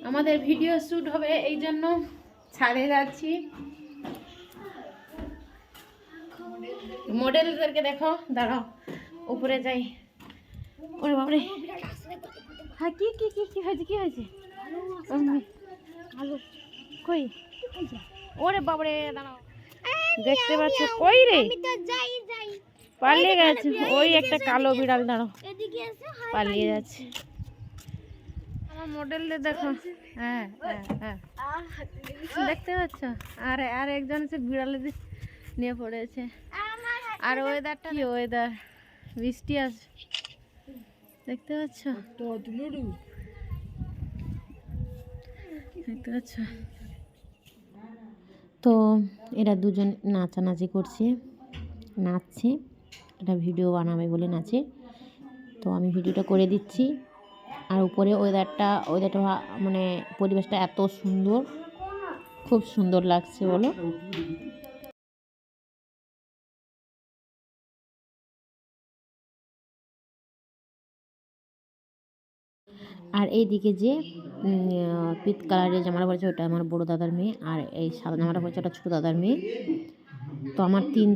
আমাদের video shoot হবে, এই জন্য ছাদে যাচ্ছি। মডেলদেরকে দেখো, দাঁড়াও উপরে যাই। ওরে বাবারে, হ্যাঁ কি কি কি কি হয়েছে, কি হয়েছে? কই? ওরে বাবারে, দাঁড়াও, দেখতে পাচ্ছ? কই রে, পালিয়ে গেছে। ওই একটা কালো বিড়াল, দাঁড়াও, পালিয়ে যাচ্ছে। আমার মডেলদের দেখো, হ্যাঁ হ্যাঁ হ্যাঁ, দেখতে পাচ্ছ? আর একজন সে বিড়ালে নিয়ে পড়েছে। আর ওয়েদারটা, ওয়েদার বৃষ্টি আছে, দেখতে পাচ্ছ? দেখতে পাচ্ছ? তো এরা দুজন নাচানাচি করছে, নাচছে, এটা ভিডিও বানাবে বলে নাচে। তো আমি ভিডিওটা করে দিচ্ছি। আর উপরে ওয়েদারটা মানে পরিবেশটা এত সুন্দর, খুব সুন্দর লাগছে বলো। আর এইদিকে যে পিত কালারের জামাটা পরেছে ওটা আমার বড় দাদার মেয়ে, আর এই সাদা জামাটা পরেছে ওটা ছোটো দাদার মেয়ে। তো আমার তিন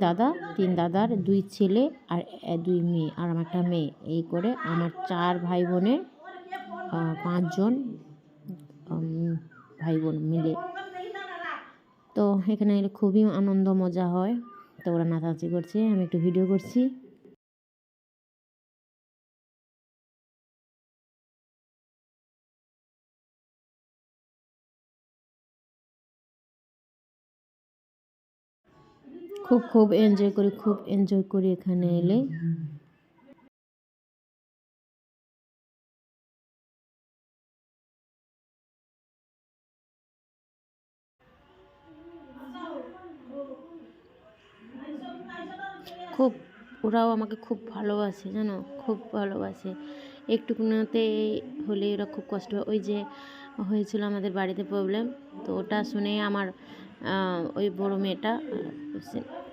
দাদার 2 ছেলে আর 2 মেয়ে, আর আমার একটা মেয়ে, এই করে আমার 4 ভাই বোনের 5 জন ভাই বোন মিলে। তো এখানে এলে খুবই আনন্দ মজা হয়। তো ওরা নাচানাচি করছে, আমি একটু ভিডিও করছি। খুব এনজয় করি এখানে এলে। ওরাও আমাকে খুব ভালোবাসে, জানো, খুব ভালোবাসে। একটুকুনাতে হলে ওরা খুব কষ্ট হয়। ওই যে হয়েছিল আমাদের বাড়িতে প্রবলেম, তো ওটা শুনে আমার ওই বড় মেয়েটা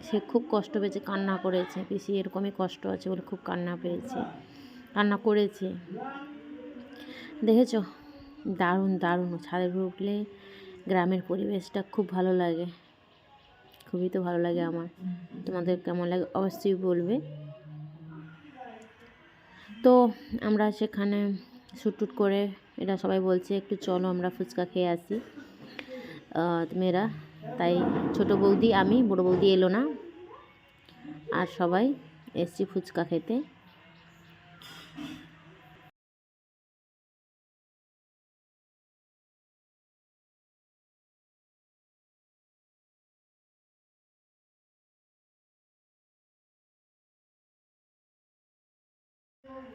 সে খুব কষ্ট পেয়েছে, কান্না করেছে। পিসি এরকমই কষ্ট আছে বলে খুব কান্না করেছে। দেখেছো, দারুণ ছাদে উঠলে গ্রামের পরিবেশটা খুব ভালো লাগে, খুবই তো ভালো লাগে আমার। তোমাদের কেমন লাগে অবশ্যই বলবে। তো আমরা সেখানে শ্যুট করে, এরা সবাই বলছে একটু চলো আমরা ফুচকা খেয়ে আসি মেয়েরা। তাই ছোট বৌদি, আমি, বড় বৌদি এলো না, আর সবাই এসছি ফুচকা খেতে।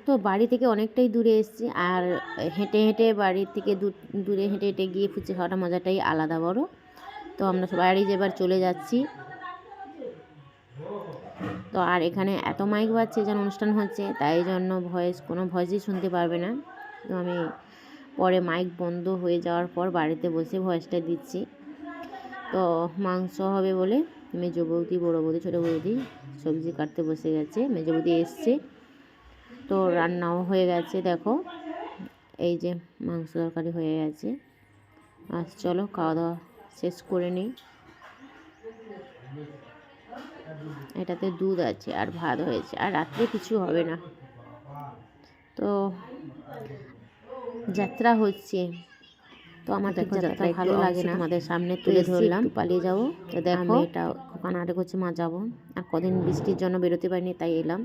তো বাড়ি থেকে অনেকটাই দূরে এসেছি, আর হেঁটে বাড়ি থেকে দূরে হেঁটে গিয়ে ফুচকা খাওয়াটা মজাটাই আলাদা বড়। তো আমরা বাড়ি এবার চলে যাচ্ছি। তো আর এখানে এত মাইক বাজছে যেন অনুষ্ঠান হচ্ছে, তাই জন্য কোনো ভয়েসই শুনতে পারবে না। তো আমি পরে মাইক বন্ধ হয়ে যাওয়ার পর বাড়িতে বসে ভয়েসটা দিচ্ছি। তো মাংস হবে বলে মেজ বৌদি, বড়ো বৌদি, ছোটো বৌদি সবজি কাটতে বসে গেছে। মেজ বৌদি এসছে, তো রান্নাও হয়ে গেছে। দেখো, এই যে মাংস তরকারি হয়ে গেছে। আর চলো খাওয়া দাওয়া শেষ করে নিই। এটাতে দুধ আছে আর ভাত হয়েছে, আর রাত্রে কিছু হবে না। তো যাত্রা হচ্ছে, তো আমার দেখো যাত্রা ভালো লাগে না, তোমাদের সামনে তুলে ধরলাম। পালিয়ে যাবো, তো দেখো এটা কানাডা করছে, মা যাবো। আর কদিন বৃষ্টির জন্য বেরোতে পারিনি, তাই এলাম।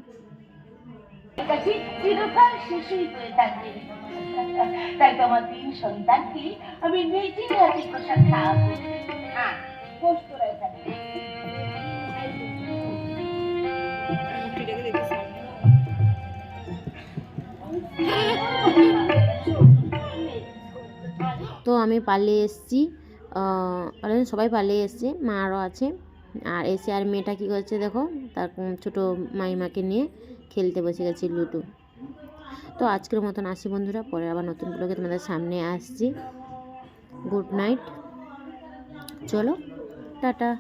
তাই তোমার 3 সন্তানকে আমি নিজের হাতে পোশাক খাওয়াবো। হ্যাঁ, কষ্ট রয়েছে। তো আমি পালিয়ে এসেছি, সবাই পালিয়ে এসছে, মা আরও আছে। আর এসে আর মেয়েটা কী করছে দেখো, তার ছোটো মাইমাকে নিয়ে খেলতে বসে গেছে লুডো। তো আজকের মতন আসি বন্ধুরা, পরে আবার নতুন ব্লগে তোমাদের সামনে আসছি। গুড নাইট, চলো টাটা।